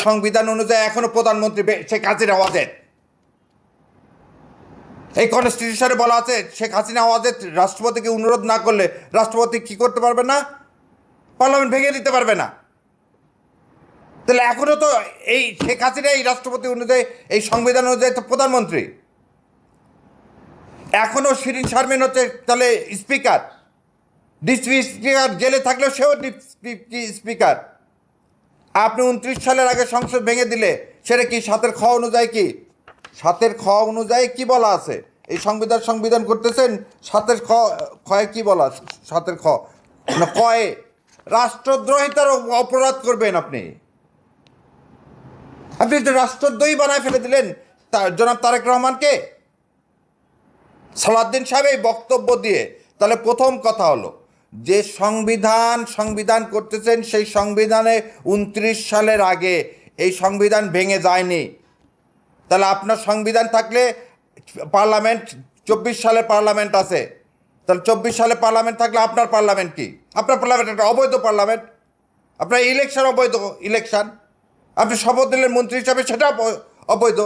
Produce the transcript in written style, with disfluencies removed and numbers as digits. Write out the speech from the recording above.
সংবিধান অনুযায়ী এখনো প্রধানমন্ত্রী শেখ হাসিনা ওয়াজেদ। এই কনস্টিটিউশনে বলা আছে শেখ হাসিনা ওয়াজেদ রাষ্ট্রপতিকে অনুরোধ না করলে রাষ্ট্রপতি কি করতে পারবে না? পার্লামেন্ট ভেঙে দিতে পারবে না। তাহলে এখনও তো এই শেখ হাসিনা এই রাষ্ট্রপতি অনুযায়ী, এই সংবিধান অনুযায়ী তো প্রধানমন্ত্রী। এখনও শিরিন শারমিন হচ্ছে তাহলে স্পিকার, ডিসপি স্পিকার, জেলে থাকলেও সেও স্পিকার। আপনি 29 সালের আগে সংসদ ভেঙে দিলে সেটা কি 7-এর খ অনুযায়ী? কি 7-এর খ অনুযায়ী কি বলা আছে? এই সংবিধান করতেছেন 7-এর খয়ে কি বলা আছে? 7-এর খ না কয়ে রাষ্ট্রদ্রোহিতার অপরাধ করবেন আপনি। আপনি তো রাষ্ট্রদ্রোহী বানায় ফেলে দিলেন জনাব তারেক রহমানকে, সালাউদ্দিন সাহেব এই বক্তব্য দিয়ে। তাহলে প্রথম কথা হলো যে সংবিধান করতেছেন, সেই সংবিধানে 29 সালের আগে এই সংবিধান ভেঙে যায়নি। তাহলে আপনার সংবিধান থাকলে পার্লামেন্ট 24 সালের পার্লামেন্ট আছে, তাহলে 24 সালে পার্লামেন্ট থাকলে আপনার পার্লামেন্ট কি? আপনার পার্লামেন্ট একটা অবৈধ পার্লামেন্ট। আপনার ইলেকশন অবৈধ ইলেকশন। আপনি শপথ নিলেন মন্ত্রী হিসাবে, সেটা অবৈধ।